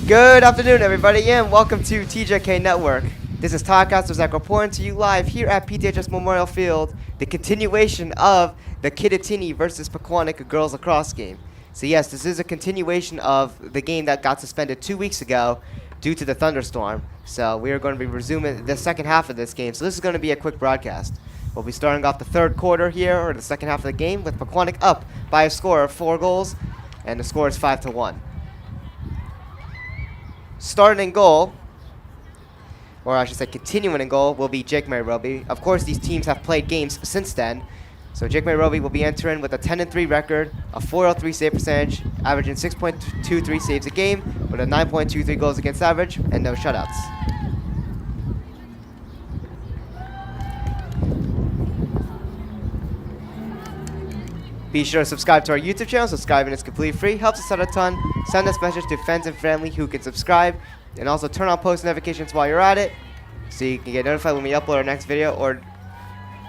Good afternoon, everybody, and welcome to TJK Network. This is Toddcaster Zach reporting to you live here at PTHS Memorial Field, the continuation of the Kittatinny versus Pequannock girls lacrosse game. So yes, this is a continuation of the game that got suspended 2 weeks ago due to the thunderstorm. So we are going to be resuming the second half of this game. So this is going to be a quick broadcast. We'll be starting off the third quarter here, or the second half of the game, with Pequannock up by a score of 4 goals, and the score is 5-1. Starting in goal, or I should say continuing in goal, will be Jake Roby. Of course, these teams have played games since then. So Jake Roby will be entering with a 10-3 record, a 403 save percentage, averaging 6.23 saves a game, with a 9.23 goals against average, and no shutouts. Be sure to subscribe to our YouTube channel. Subscribing is completely free, helps us out a ton. Send this message to friends and family who can subscribe, and also turn on post notifications while you're at it, so you can get notified when we upload our next video or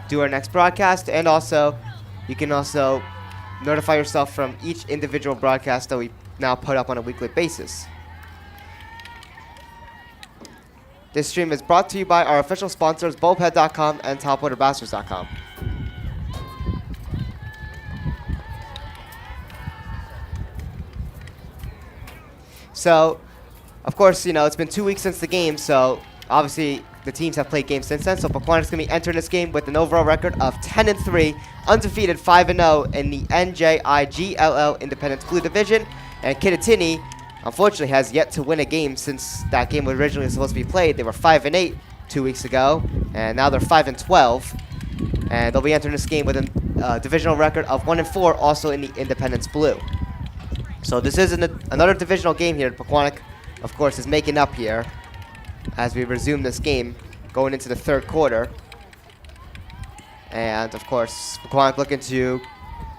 do our next broadcast. And also, you can also notify yourself from each individual broadcast that we now put up on a weekly basis. This stream is brought to you by our official sponsors, bulbhead.com and topwaterbastards.com. So, of course, you know, it's been 2 weeks since the game, so obviously the teams have played games since then. So Pequannock's going to be entering this game with an overall record of 10-3, undefeated 5-0 in the NJIGLL Independence Blue Division. And Kittatinny, unfortunately, has yet to win a game since that game was originally supposed to be played. They were 5-8 2 weeks ago, and now they're 5-12. And they'll be entering this game with a divisional record of 1-4, also in the Independence Blue. So this is another divisional game here. Pequannock, of course, is making up here as we resume this game going into the third quarter. And, of course, Pequannock looking to,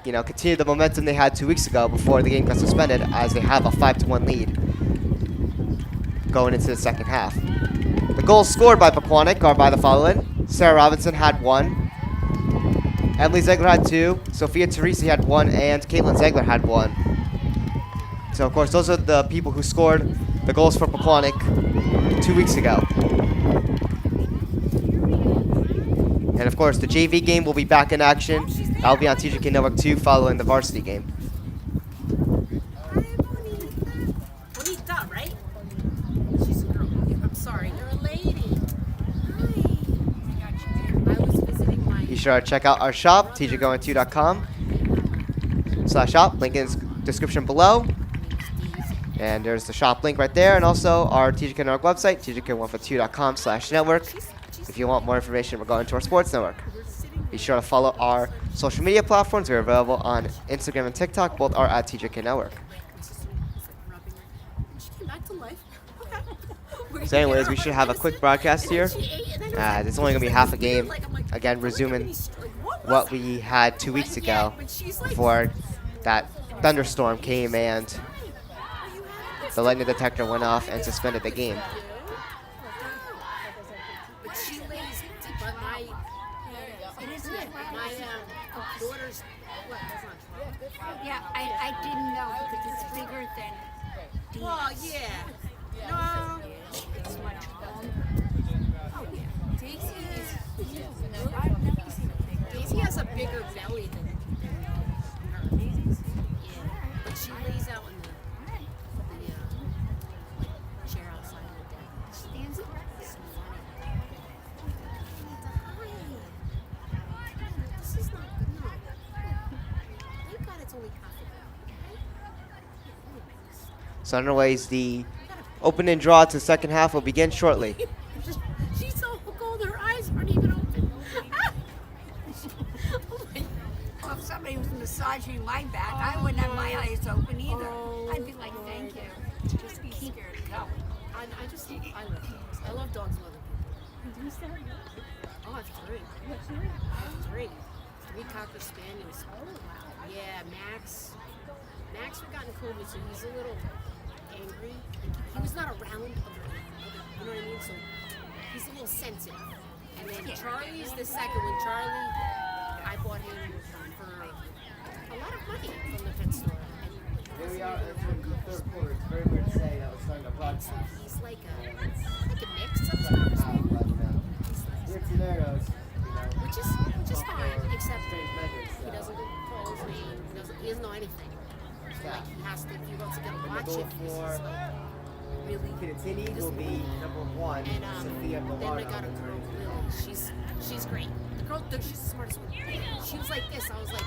you know, continue the momentum they had 2 weeks ago before the game got suspended, as they have a 5-1 lead going into the second half. The goals scored by Pequannock are by the following. Sarah Robinson had 1. Emily Ziegler had 2. Sophia Teresi had 1. And Caitlin Ziegler had 1. So, of course, those are the people who scored the goals for Pequannock 2 weeks ago. And, of course, the JV game will be back in action. That will be on TJK Network 2 following the varsity game. Bonita, right? She's a girl. I'm sorry. You're a lady. Hi. I was visiting my... Be sure to check out our shop, tjk12.com/shop. Link in the description below. And there's the shop link right there, and also our TJK Network website, tjk142.com/network, if you want more information regarding to our sports network. Be sure to follow our social media platforms. We're available on Instagram and TikTok. Both are at TJK Network. So anyways, we should have a quick broadcast here. It's only going to be half a game. Again, resuming what we had 2 weeks ago before that thunderstorm came and the lightning detector went off and suspended the game. Yeah, I didn't know because it's bigger than these. Well, yeah. No. It's much bigger. Oh, yeah. Daisy has a bigger belly than her. Yeah. But she lays out in the chair outside of the deck. Stands up. So funny. This is not good. No. Thank God it's only half a So anyways, the opening draw to the second half will begin shortly. She's so cold, her eyes aren't even open. Well, if somebody was massaging my back, I wouldn't have my eyes open either. I'd be like, thank you. Just be scared to go. I love dogs. I love dogs more than people. Oh, I have 3. 3. 3 Cocker Spaniels. Oh, wow. Yeah, Max. Max forgot in COVID, so he's a little angry. He was not around other, you know what I mean? So he's a little sensitive. And then Charlie's the second one. Charlie, I bought him for a lot of money from the pet store. And Here we are entering the third quarter. It's very weird to say that we're starting a Spain, so he's like a mix of soccer Spaniard. Which is fine, except he doesn't call his name. He doesn't know anything. So like he has to, if he wants to get a watch it, he's like really. Kittatinny will be number 1. And Sophia then I Bellardo. got a girl, Lily. She's great. The girl, she's the smartest one. She was like this. I was like,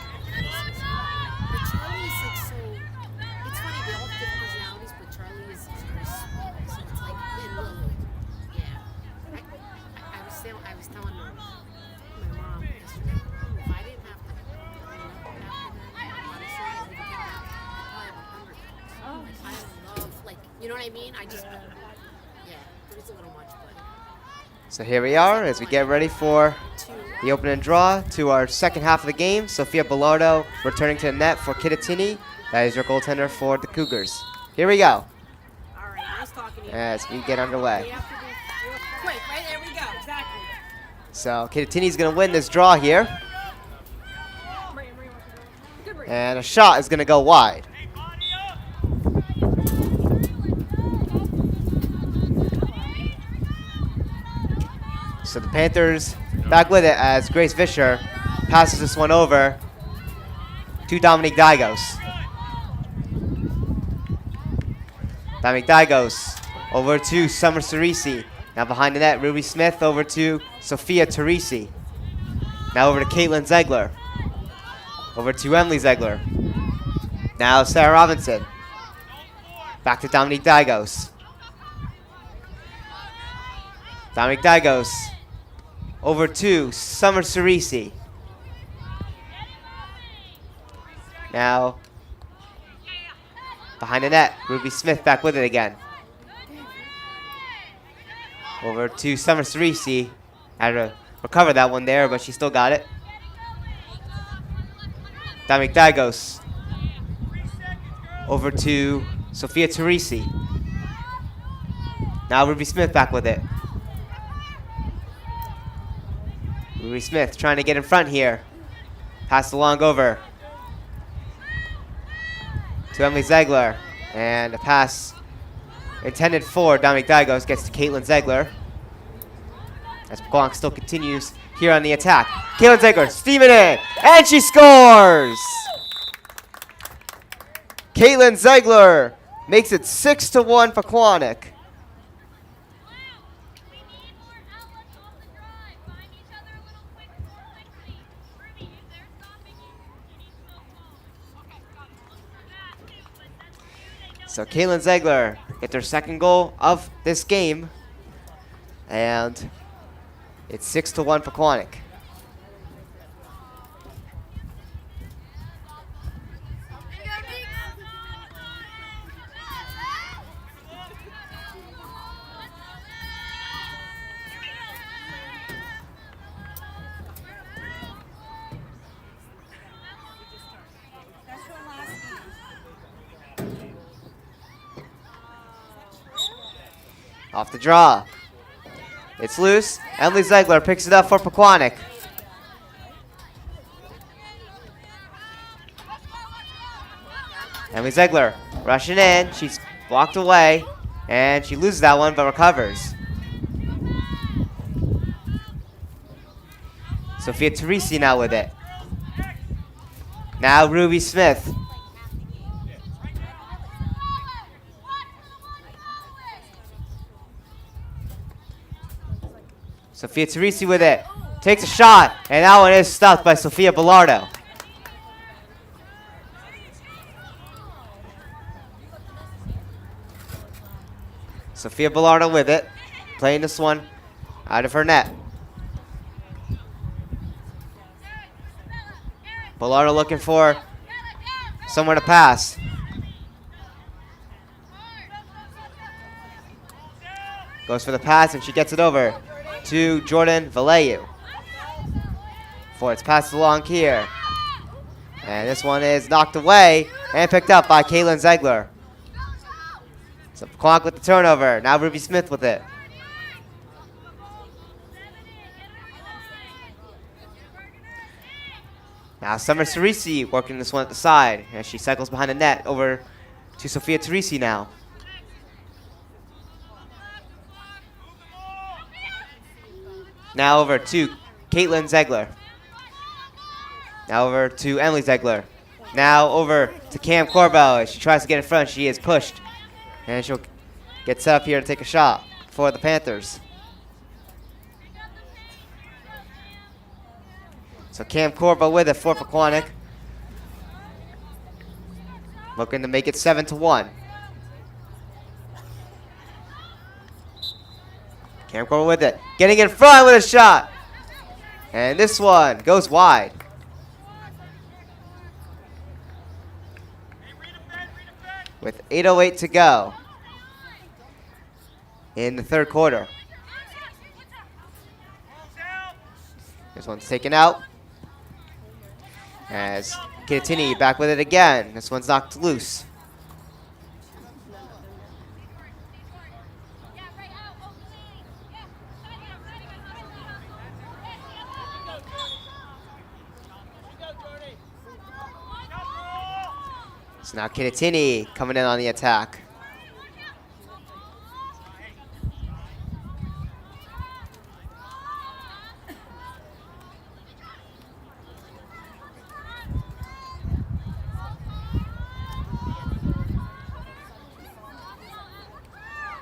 but Charlie's like so. It's funny. They all have different personalities, but Charlie is very small. So it's like Lily. Yeah. I was telling her. My mom yesterday, if I didn't have to, honestly, I would probably have 100 pounds. Oh. Like, I love, like, you know what I mean? I just, yeah, it's a little much, but. So here we are as we get ready for the opening draw to our second half of the game. Sophia Bellardo returning to the net for Kittatinny. That is your goaltender for the Cougars. Here we go All right, nice talking to you. as we get underway. We have to be real quick, right? There we go, exactly. So Kittatinny's going to win this draw here. And a shot is going to go wide. So the Panthers back with it as Grace Vischer passes this one over to Dominique Dygos. Dominique Dygos over to Summer Cerisi. Now behind the net, Ruby Smith over to Sophia Teresi. Now over to Caitlin Zegler. Over to Emily Zegler. Now Sarah Robinson. Back to Dominique Dygos. Dominique Dygos over to Summer Cerisi. Now behind the net, Ruby Smith back with it again. Over to Summer Cerisi. Had to recover that one there, but she still got it. Dominique Dygos over to Sophia Teresi. Now Ruby Smith back with it. Ruby Smith trying to get in front here. Pass along over to Emily Zegler. And a pass intended for Dominique Dygos gets to Caitlin Zegler. As Pequannock still continues here on the attack. Caitlin Zegler steaming in, and she scores! Caitlin Zegler makes it 6-1 Pequannock. So Caitlin Zegler gets her second goal of this game. And it's 6-1 Pequannock. Off the draw. It's loose. Emily Zegler picks it up for Pequannock. Emily Zegler rushing in. She's blocked away. And she loses that one but recovers. Sophia Teresi now with it. Now Ruby Smith. Sophia Teresi with it. Takes a shot. And that one is stopped by Sophia Bellardo. Sophia Bellardo with it. Playing this one out of her net. Bellardo looking for somewhere to pass. Goes for the pass and she gets it over to Jordan Vallejo. For it's passed along here. And this one is knocked away and picked up by Caitlin Zegler. So Pequannock with the turnover. Now Ruby Smith with it. Now Summer Cerisi working this one at the side. And she cycles behind the net over to Sophia Teresi now. Now over to Caitlin Zegler. Now over to Emily Zegler. Now over to Cam Corbell. As she tries to get in front, she is pushed. And she'll get set up here to take a shot for the Panthers. So Cam Corbell with it for Pequannock. Looking to make it 7-1. Cam Corbell with it. Getting in front with a shot. And this one goes wide. With 8:08 to go in the third quarter. This one's taken out. As Kittatinny back with it again. This one's knocked loose. So now Kittatinny coming in on the attack.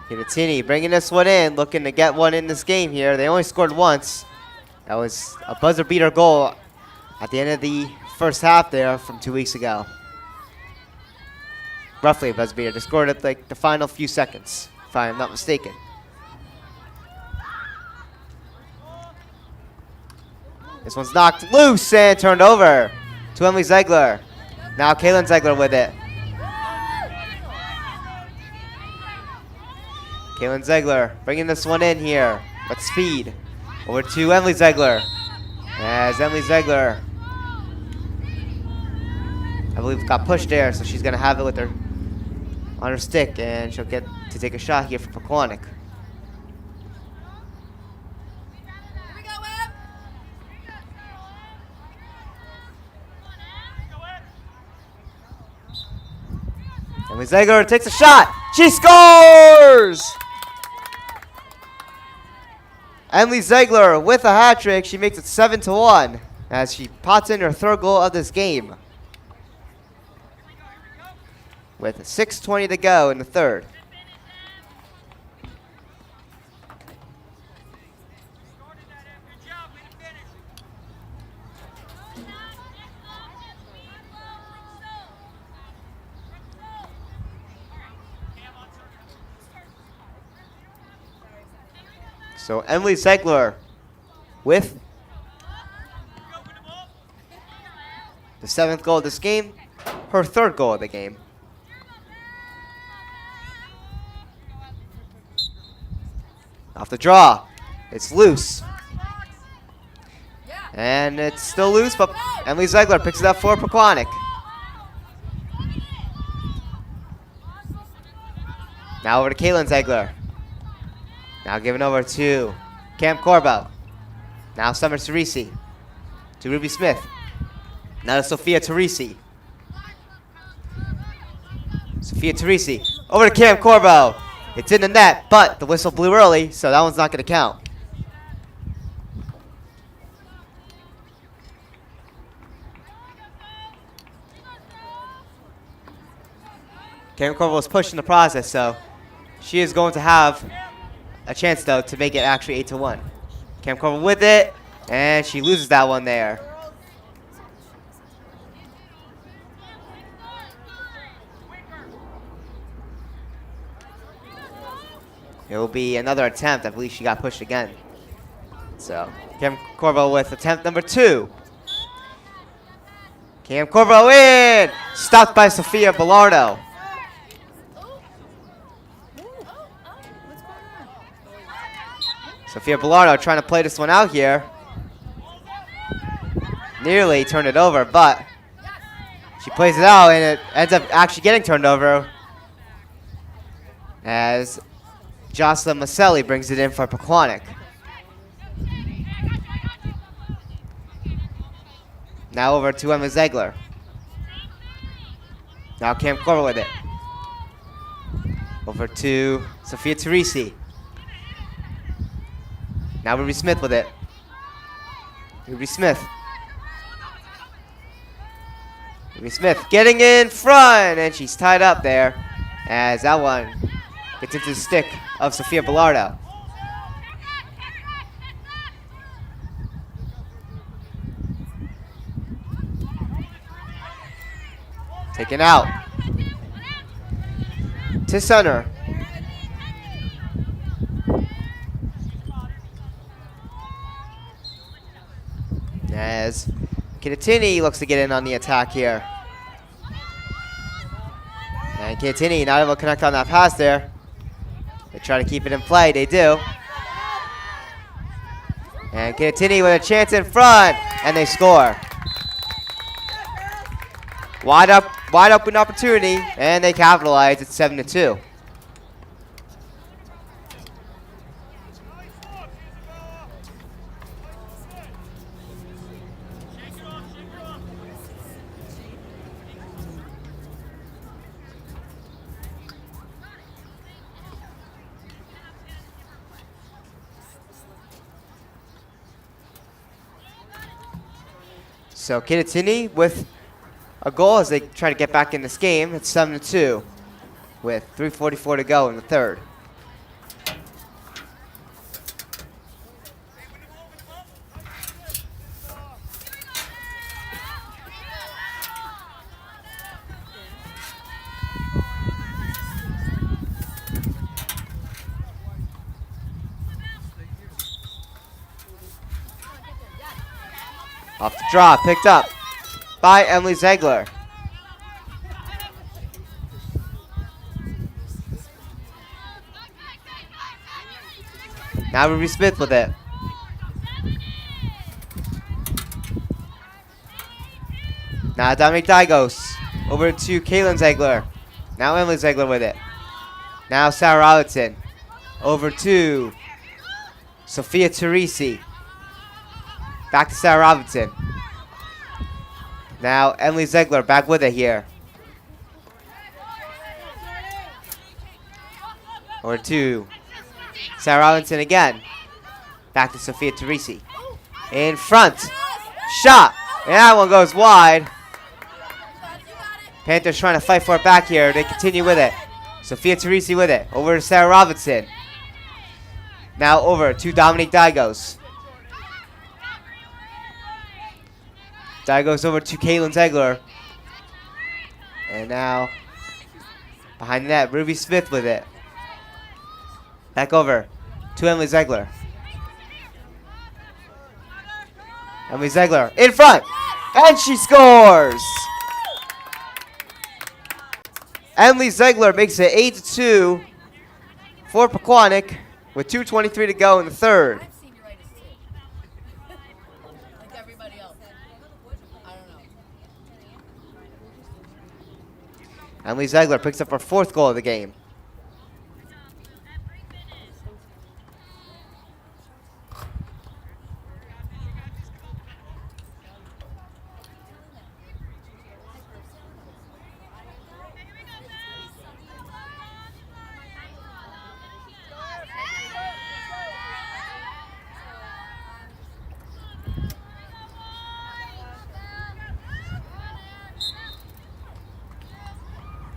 Kittatinny bringing this one in, looking to get one in this game here. They only scored once. That was a buzzer beater goal at the end of the first half there from 2 weeks ago. Roughly a buzzer beater. They scored at like the final few seconds, if I am not mistaken. This one's knocked loose and turned over to Emily Zegler. Now Kaylin Zegler with it. Kaylin Zegler bringing this one in here with speed. Over to Emily Zegler. As Emily Zegler, I believe, got pushed there, so she's going to have it with her on her stick, and she'll get to take a shot here for Pequannock. Emily Zegler takes a shot. She scores! Emily Zegler with a hat trick. She makes it 7-1 as she pots in her third goal of this game. With 6:20 to go in the third. So Emily Zegler with the 7th goal of this game, her 3rd goal of the game. Off the draw, it's loose. And it's still loose, but Emily Zegler picks it up for Pequannock. Now over to Kaylin Zegler. Now given over to Cam Corbell. Now Summer Teresi to Ruby Smith. Now to Sophia Teresi. Sophia Teresi over to Cam Corbell. It's in the net, but the whistle blew early, so that one's not going to count. Cam Corbell was pushed in the process, so she is going to have a chance, though, to make it actually 8-1. Cam Corbell with it, and she loses that one there. It will be another attempt. I believe she got pushed again. So, Cam Corbell with attempt number 2. Cam Corbell in! Stopped by Sophia Bellardo. Sophia Bellardo trying to play this one out here. Nearly turned it over, but she plays it out, and it ends up actually getting turned over as Jocelyn Maselli brings it in for Pequannock. Now over to Emma Zegler. Now Cam Corbell with it. Over to Sophia Teresi. Now Ruby Smith with it. Ruby Smith. Ruby Smith getting in front, and she's tied up there as that one gets into the stick of Sophia Bellardo. Taken out. To center. As Kittatinny looks to get in on the attack here. And Kittatinny not able to connect on that pass there. They try to keep it in play. They do. And Kittatinny with a chance in front. And they score. Wide open opportunity. And they capitalize. It's 7-2. So Kittatinny with a goal as they try to get back in this game. It's 7-2 with 3:44 to go in the third. Off the draw, picked up by Emily Ziegler. Now Ruby Smith with it. Now Dominic Dygos over to Caitlin Ziegler. Now Emily Ziegler with it. Now Sarah Robertson over to Sophia Teresi. Back to Sarah Robinson. Now Emily Ziegler back with it here. Over to Sarah Robinson again. Back to Sophia Teresi. In front. Shot. And that one goes wide. Panthers trying to fight for it back here. They continue with it. Sophia Teresi with it. Over to Sarah Robinson. Now over to Dominique Dygos. Dygos over to Caitlin Ziegler. And now behind the net, Ruby Smith with it. Back over to Emily Ziegler. Emily Ziegler in front. And she scores! Emily Ziegler makes it 8-2 for Pequannock with 2:23 to go in the third. Emily Ziegler picks up her fourth goal of the game.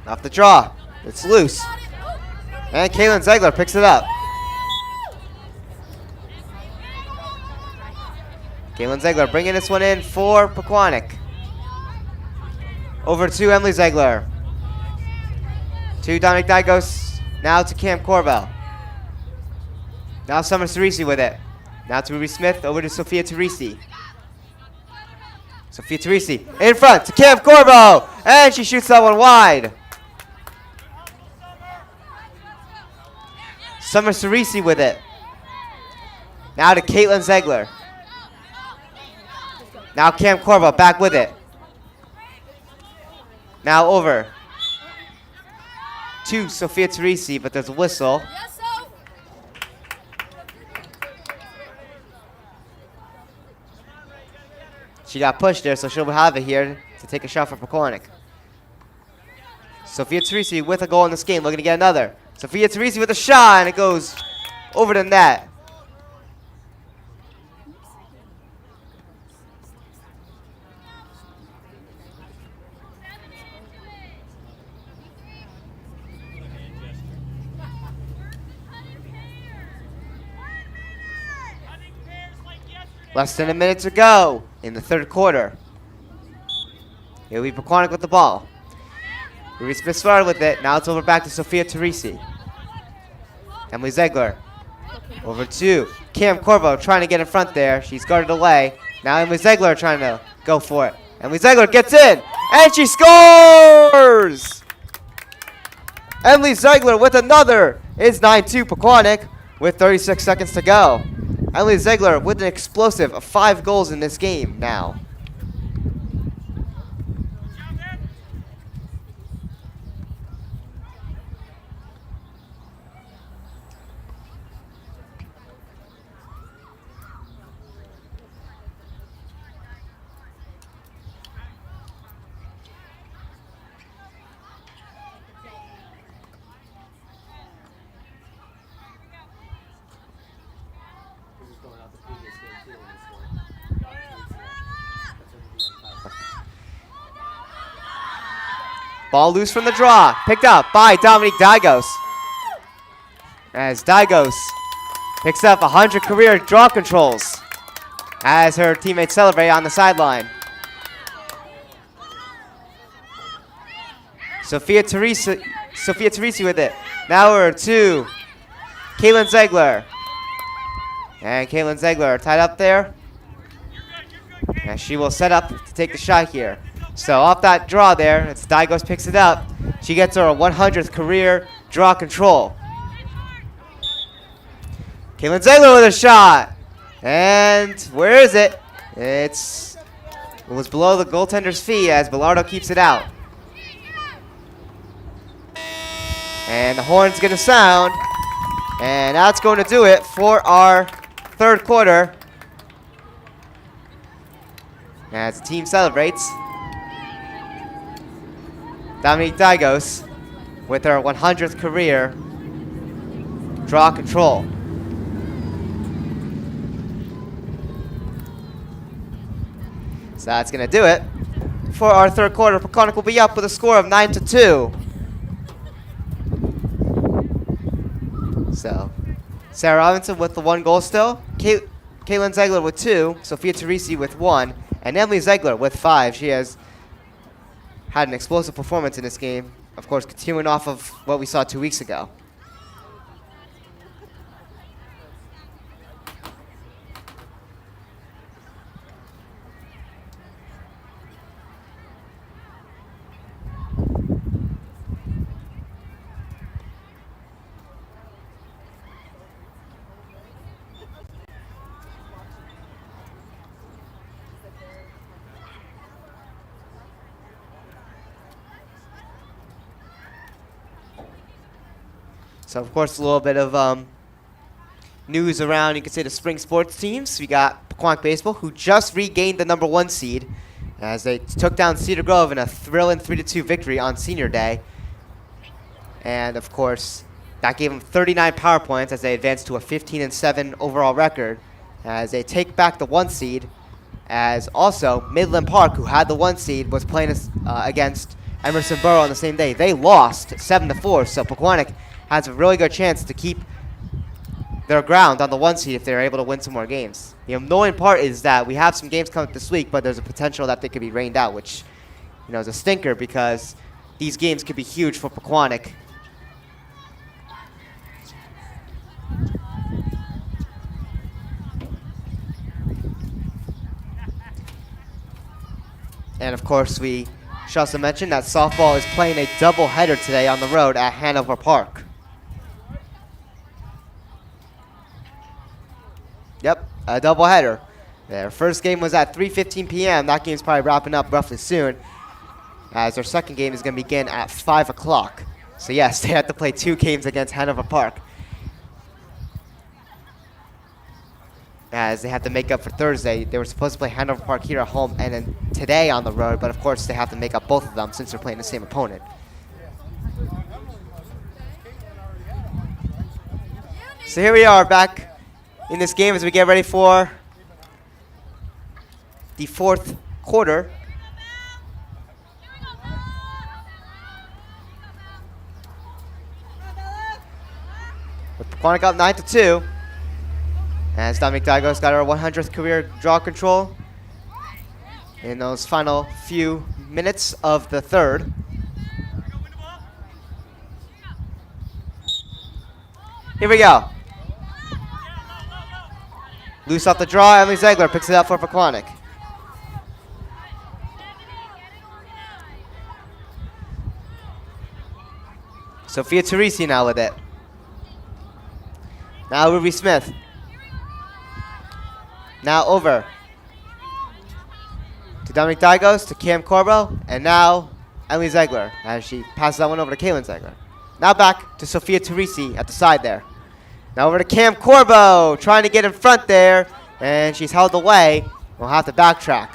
Off the draw. It's loose. And Caitlin Ziegler picks it up. Caitlin Ziegler bringing this one in for Pequannock. Over to Emily Ziegler. To Dominic Dygos. Now to Cam Corbell. Now Summer Cerisi with it. Now to Ruby Smith. Over to Sophia Teresi. Sophia Teresi in front to Cam Corbell. And she shoots that one wide. Summer Cerisi with it. Now to Caitlin Ziegler. Now Cam Corbell back with it. Now over to Sophia Teresi, but there's a whistle. She got pushed there, so she'll have it here to take a shot for Pequannock. Sophia Teresi with a goal in this game, looking to get another. Sophia Teresi with a shot, and it goes over the net. Less than a minute to go in the third quarter. Here we Pequannock with the ball. Ruby Smith started with it. Now it's over back to Sophia Teresi. Emily Ziegler. Over to Cam Corvo trying to get in front there. She's guarded away. Now Emily Ziegler trying to go for it. Emily Ziegler gets in. And she scores! Emily Ziegler with another. It's 9-2 Pequannock with 36 seconds to go. Emily Ziegler with an explosive 5 goals in this game now. Ball loose from the draw. Picked up by Dominique Dygos. As Dygos picks up 100 career draw controls as her teammates celebrate on the sideline. Sophia Teresi with it. Now we're to Kaylin Ziegler. And Kaylin Ziegler tied up there. And she will set up to take the shot here. So off that draw there, it's Dygos picks it up. She gets her 100th career draw control. Kaylin Ziegler with a shot. And where is it? It was below the goaltender's feet as Bilardo keeps it out. And the horn's going to sound. And that's going to do it for our third quarter. As the team celebrates. Dominique Dygos with her 100th career draw control. So that's going to do it for our third quarter. Pequannock will be up with a score of 9-2. So Sarah Robinson with the 1 goal still. Kaylin Ziegler with 2. Sophia Teresi with 1. And Emily Ziegler with 5. She has had an explosive performance in this game. Of course, continuing off of what we saw 2 weeks ago. So, of course, a little bit of news around, you could say, the spring sports teams. We got Pequannock Baseball, who just regained the #1 seed as they took down Cedar Grove in a thrilling 3-2 victory on Senior Day. And, of course, that gave them 39 power points as they advanced to a 15-7 overall record as they take back the 1 seed. As also, Midland Park, who had the 1 seed, was playing against Emerson Borough on the same day. They lost 7-4, so Pequannock has a really good chance to keep their ground on the 1 seed if they're able to win some more games. The annoying part is that we have some games coming this week, but there's a potential that they could be rained out, which, you know, is a stinker because these games could be huge for Pequannock. And of course, we should also mention that softball is playing a doubleheader today on the road at Hanover Park. Yep, a doubleheader. Their first game was at 3:15 p.m. That game's probably wrapping up roughly soon, as their second game is going to begin at 5 o'clock. So yes, they have to play 2 games against Hanover Park, as they have to make up for Thursday. They were supposed to play Hanover Park here at home and then today on the road, but of course they have to make up both of them since they're playing the same opponent. So here we are back in this game as we get ready for the fourth quarter. With Pequannock up 9-2. As Dominic Dagos got our 100th career draw control in those final few minutes of the third. Here we go. Loose off the draw, Emily Ziegler picks it up for Pequannock. Sophia Teresi now with it. Now Ruby Smith. Now over to Dominic Dagos, to Cam Corbo, and now Emily Ziegler as she passes that one over to Kaylin Ziegler. Now back to Sophia Teresi at the side there. Now over to Cam Corbo, trying to get in front there, and she's held away. We'll have to backtrack.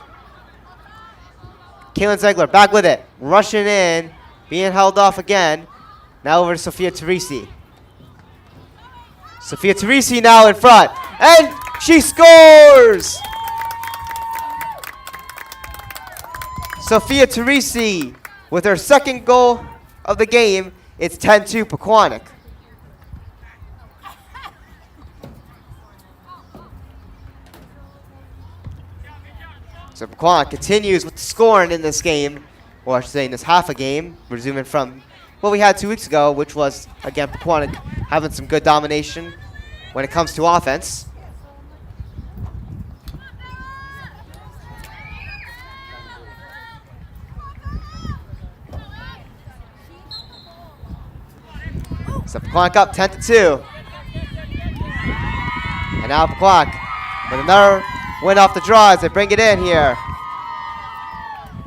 Kaylin Ziegler back with it, rushing in, being held off again. Now over to Sophia Teresi. Sophia Teresi now in front, and she scores! Sophia Teresi with her second goal of the game. It's 10-2 Pequannock. So Pequannock continues with the scoring in this game, or I should say in this half a game, resuming from what we had 2 weeks ago, which was, again, Pequannock having some good domination when it comes to offense. So Pequannock up 10-2. And now Pequannock with another win off the draw as they bring it in here.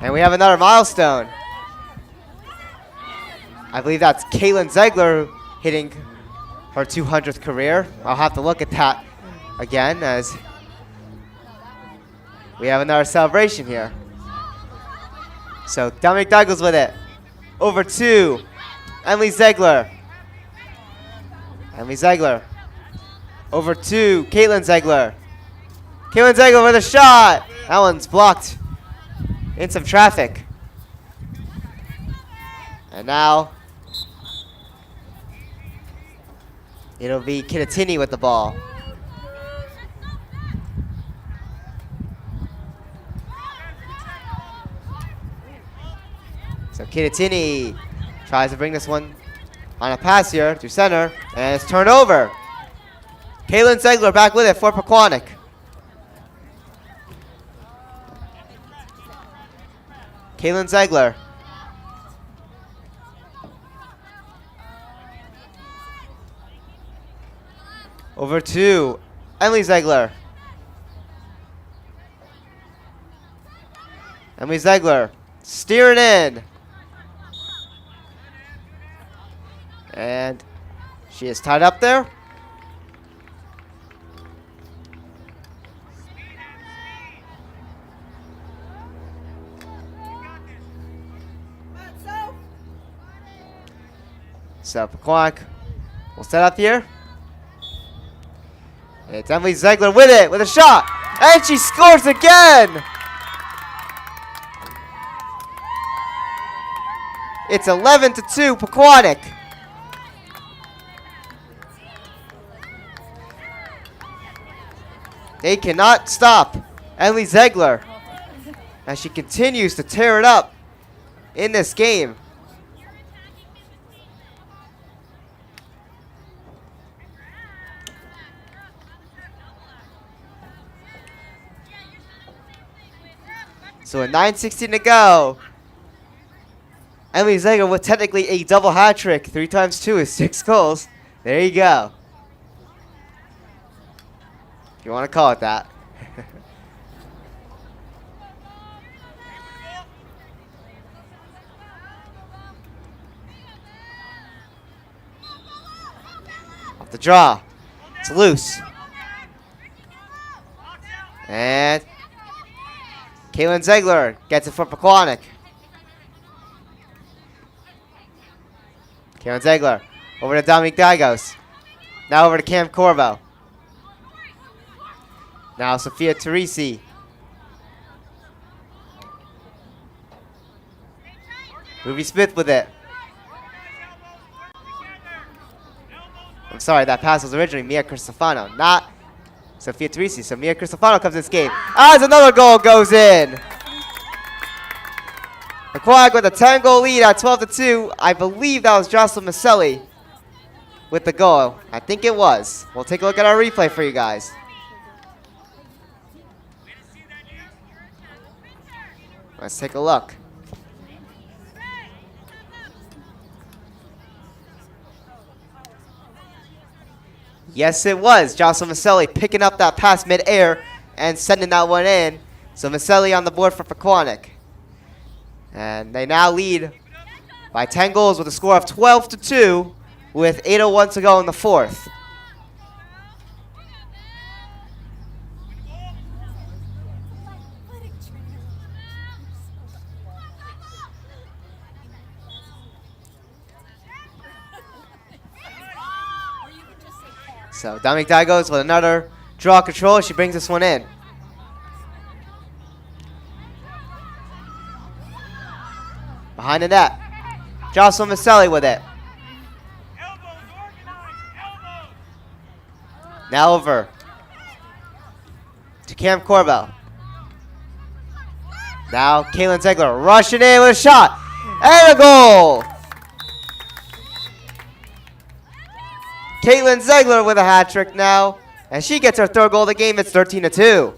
And we have another milestone. I believe that's Kaylin Ziegler hitting her 200th career. I'll have to look at that again as we have another celebration here. So Dominic Douglas with it. Over to Emily Ziegler. Emily Ziegler. Over to Caitlin Ziegler. Caitlin Ziegler with a shot. That one's blocked in some traffic. And now it'll be Kittatinny with the ball. So Kittatinny tries to bring this one on a pass here to center, and it's turned over. Caitlin Ziegler back with it for Pequannock. Caitlin Ziegler. Over to Emily Ziegler. Emily Ziegler steering in. And she is tied up there. So Pequannock will set up here. It's Emily Ziegler with it, with a shot. And she scores again. It's 11-2 Pequannock. They cannot stop Emily Ziegler as she continues to tear it up in this game. So with 9:16 to go, Emily Ziegler with technically a double hat trick. 3 times 2 is 6 goals. There you go. If you want to call it that. Off the draw. It's loose. And Caitlin Ziegler gets it for Pequannock. Caitlin Ziegler over to Dominic Dagos. Now over to Cam Corbo. Now Sophia Teresi. Ruby Smith with it. I'm sorry, that pass was originally Mia Cristofano, not Sophia Teresi. So Mia Cristofano comes in this game. As another goal goes in. Pequannock with a 10-goal lead at 12-2. I believe that was Jocelyn Maselli with the goal. I think it was. We'll take a look at our replay for you guys. Let's take a look. Yes, it was. Jocelyn Maselli picking up that pass mid-air and sending that one in. So Maselli on the board for Pequannock. And they now lead by 10 goals with a score of 12-2 with 8:01 to go in the fourth. So Dominic Dagos with another draw control. She brings this one in. Behind the net. Jocelyn Maselli with it. Now over to Cam Corbell. Now Caitlin Zegler rushing in with a shot. And a goal. Caitlin Zegler with a hat trick now. And she gets her third goal of the game. It's 13-2.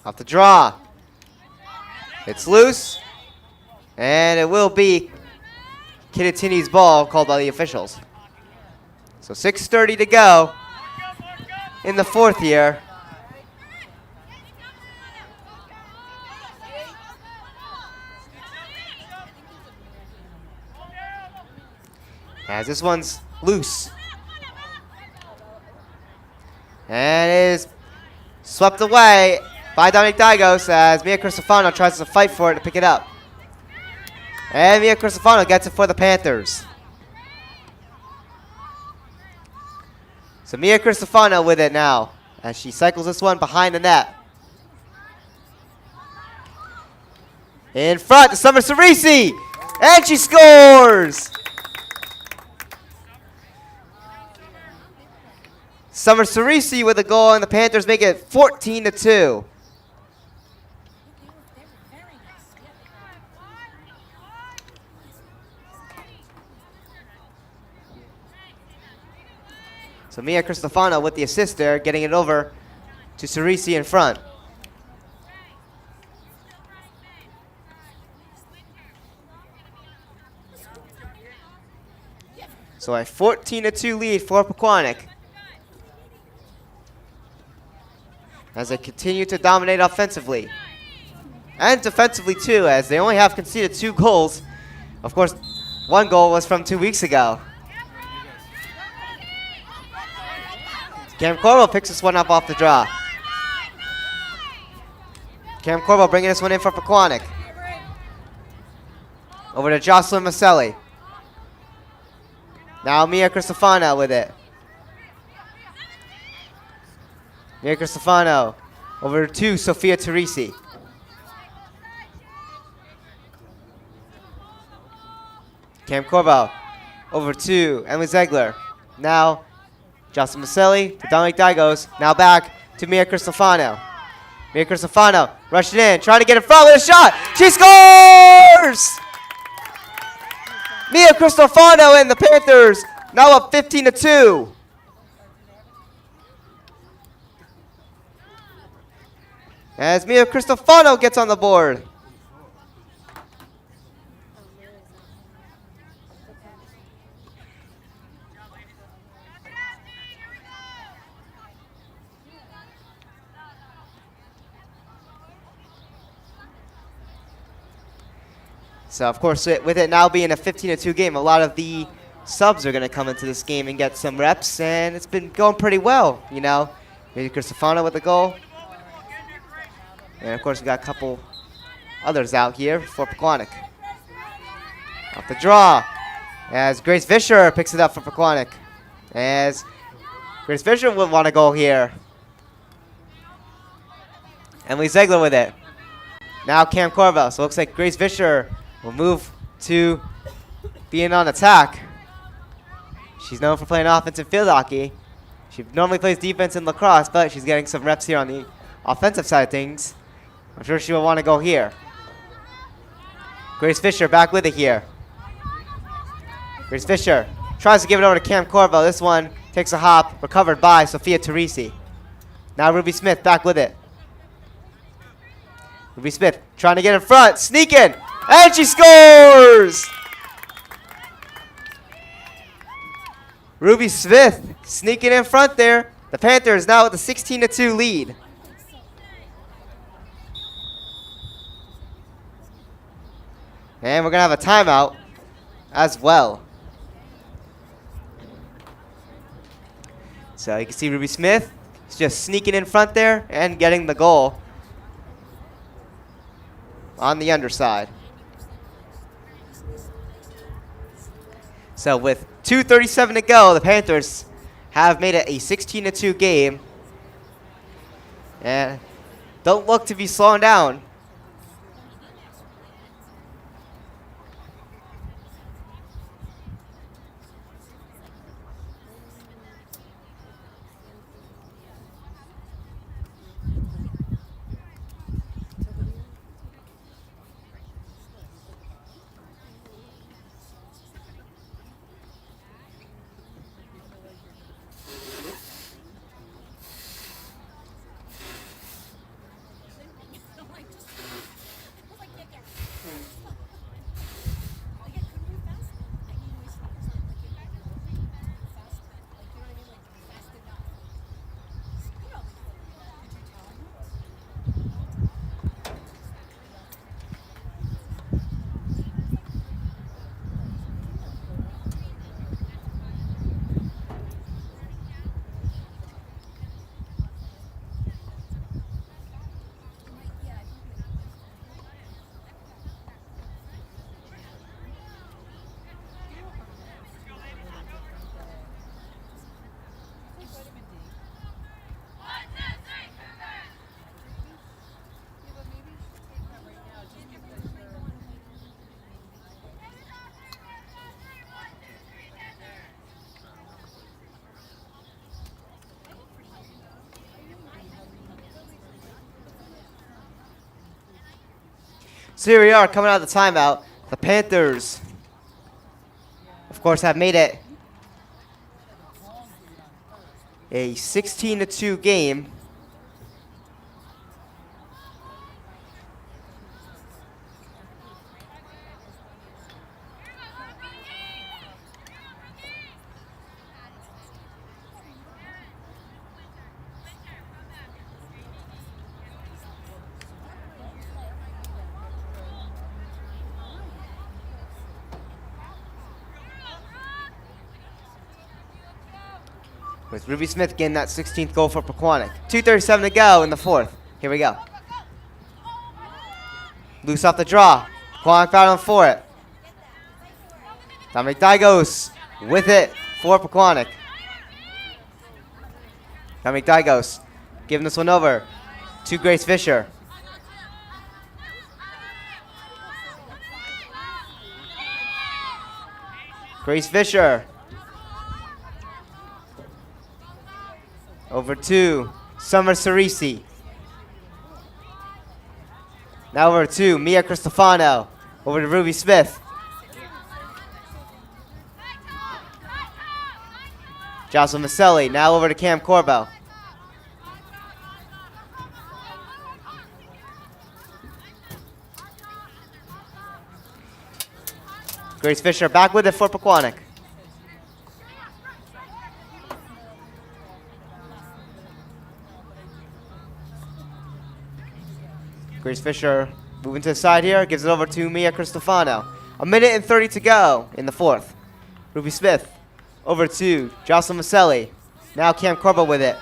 Off the draw. It's loose. And it will be Kittatinny's ball called by the officials. So 6:30 to go in the fourth here. As this one's loose. And it is swept away by Dominic Dagos as Mia Cristofano tries to fight for it to pick it up. And Mia Cristofano gets it for the Panthers. So Mia Cristofano with it now as she cycles this one behind the net. In front to Summer Cerisi. And she scores! Summer Cerisi with a goal, and the Panthers make it 14-2. So Mia Cristofano with the assist there, getting it over to Cerisi in front. So a 14-2 lead for Pequannock, as they continue to dominate offensively. And defensively too, as they only have conceded 2 goals. Of course, 1 goal was from 2 weeks ago. Cam Corbell picks this one up off the draw. Cam Corbell bringing this one in for Pequannock. Over to Jocelyn Maselli. Now Mia Cristofano with it. Mia Cristofano over to Sophia Teresi. Cam Corbell over to Emily Zegler. Now Jocelyn Maselli to Dominic Dagos. Now back to Mia Cristofano. Mia Cristofano rushing in, trying to get in front with a shot. She scores! Mia Cristofano and the Panthers now up 15-2. As Mia Cristofano gets on the board. So, of course, with it now being a 15-2 game, a lot of the subs are going to come into this game and get some reps, and it's been going pretty well, you know. Maybe Cristofano with the goal. And, of course, we got a couple others out here for Pequannock. Off the draw, as Grace Fisher picks it up for Pequannock. As Grace Fisher would want to go here. Emily Ziegler with it. Now Cam Corvell. So it looks like Grace Fisher will move to being on attack. She's known for playing offensive field hockey. She normally plays defense in lacrosse, but she's getting some reps here on the offensive side of things. I'm sure she will want to go here. Grace Fisher back with it here. Grace Fisher tries to give it over to Cam Corvell. This one takes a hop, recovered by Sophia Teresi. Now Ruby Smith back with it. Ruby Smith trying to get in front, sneaking, and she scores! Ruby Smith sneaking in front there. The Panthers now with a 16-2 lead. And we're going to have a timeout as well. So you can see Ruby Smith is just sneaking in front there and getting the goal on the underside. So with 2:37 to go, the Panthers have made it a 16-2 game. And don't look to be slowing down. So here we are coming out of the timeout. The Panthers, of course, have made it a 16-2 game. With Ruby Smith getting that 16th goal for Pequannock. 2:37 to go in the fourth. Here we go. Loose off the draw. Pequannock battling for it. Dominic Dygos with it for Pequannock. Dominic Dygos giving this one over to Grace Fisher. Grace Fisher. Over to Summer Cerisi. Now over to Mia Cristofano. Over to Ruby Smith. Jocelyn Maselli. Now over to Cam Corbell. Grace Fisher back with it for Pequannock. Grace Fisher moving to the side here, gives it over to Mia Cristofano. 1:30 to go in the fourth. Ruby Smith over to Jocelyn Maselli. Now Cam Corbo with it.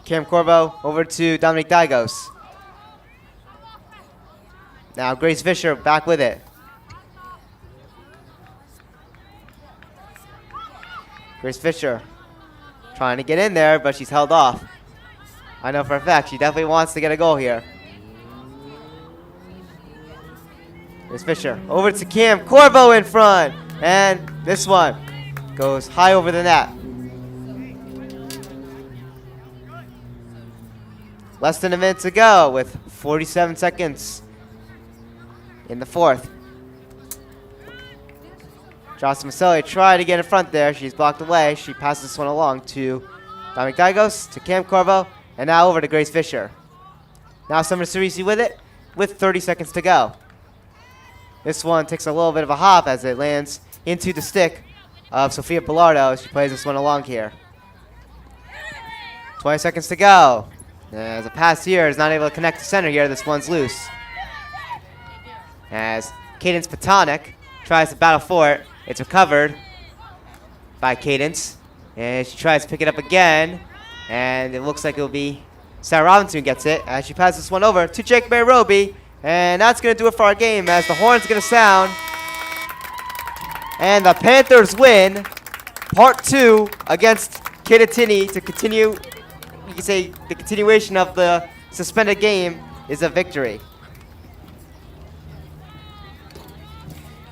Cam Corbo over to Dominique Dygos. Now Grace Fisher back with it. Grace Fisher trying to get in there, but she's held off. I know for a fact she definitely wants to get a goal here. Grace Fisher over to Cam Corbo in front. And this one goes high over the net. Less than a minute to go with 47 seconds in the fourth. Jocelyn Maselli tried to get in front there. She's blocked away. She passes this one along to Dominic Dygos, to Cam Corvo, and now over to Grace Fisher. Now Summer Cerisi with it with 30 seconds to go. This one takes a little bit of a hop as it lands into the stick of Sofia Pilardo. She plays this one along here. 20 seconds to go. As a pass here is not able to connect to center here, this one's loose. As Cadence Pequannock tries to battle for it, it's recovered by Cadence. And she tries to pick it up again. And it looks like it'll be Sarah Robinson who gets it as she passes this one over to Jake Mary Roby. And that's going to do it for our game as the horn's going to sound. And the Panthers win part 2 against Kittatinny to continue. You can say the continuation of the suspended game is a victory.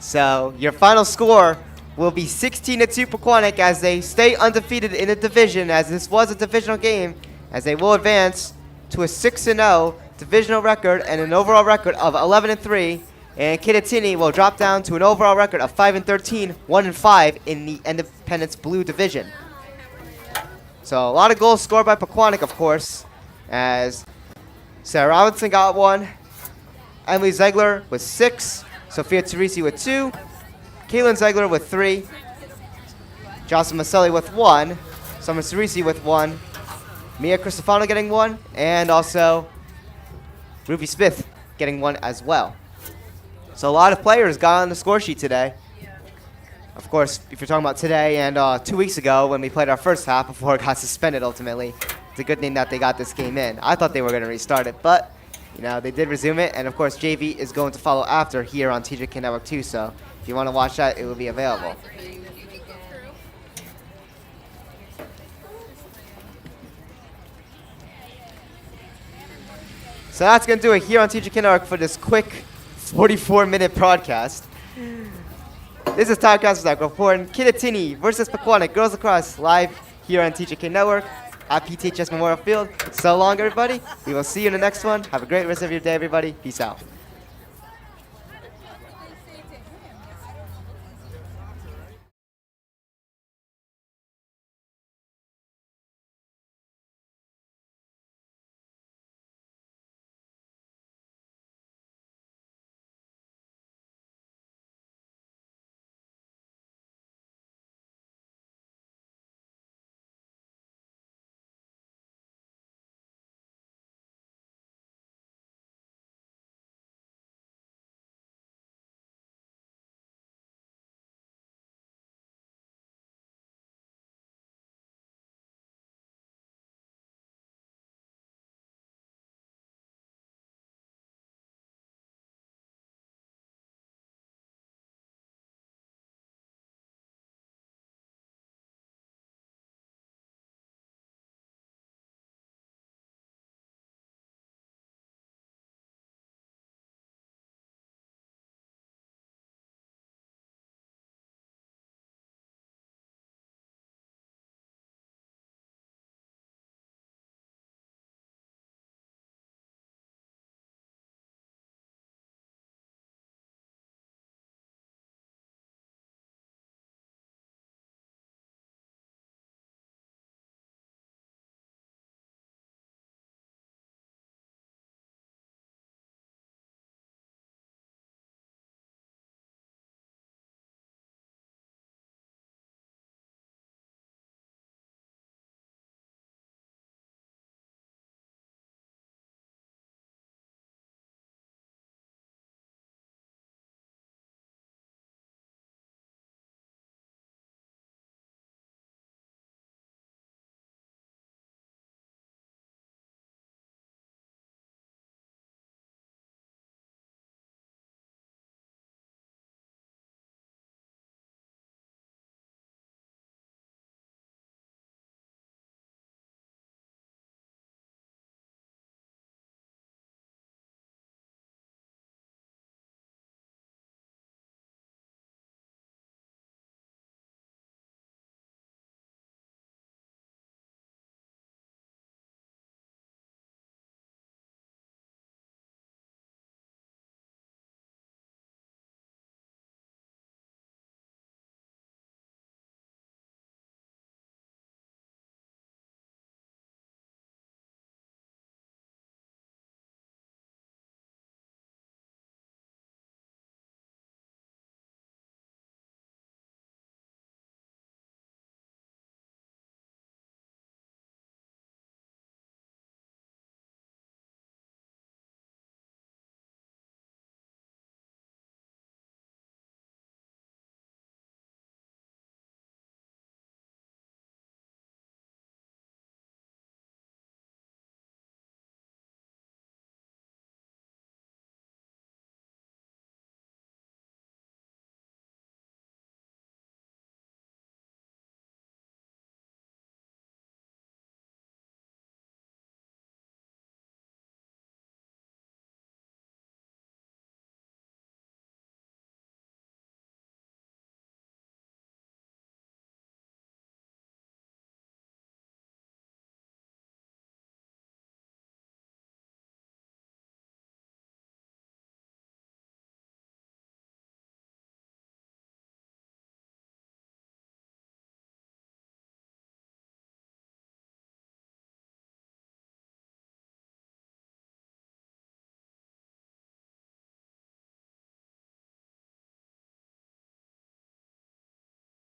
So your final score will be 16-2 Pequannock as they stay undefeated in the division, as this was a divisional game, as they will advance to a 6-0 divisional record and an overall record of 11-3. And Kittatinny will drop down to an overall record of 5-13, 1-5 in the Independence Blue division. So a lot of goals scored by Pequannock, of course, as Sarah Robinson got 1, Emily Ziegler with 6, Sophia Teresi with 2, Caitlin Ziegler with 3, Jocelyn Maselli with 1, Summer Cerisi with 1, Mia Cristofano getting 1, and also Ruby Smith getting 1 as well. So a lot of players got on the score sheet today. Of course, if you're talking about today and 2 weeks ago when we played our first half before it got suspended ultimately, it's a good thing that they got this game in. I thought they were going to restart it, but you know, they did resume it, and of course JV is going to follow after here on TJK Network 2, so if you want to watch that, it will be available. So that's going to do it here on TJK Network for this quick 44-minute broadcast. This is Tyler Castle's reporting Kittatinny versus Pequannock Girls Lacrosse live here on TJK Network at PTHS Memorial Field. So long, everybody. We will see you in the next one. Have a great rest of your day, everybody. Peace out.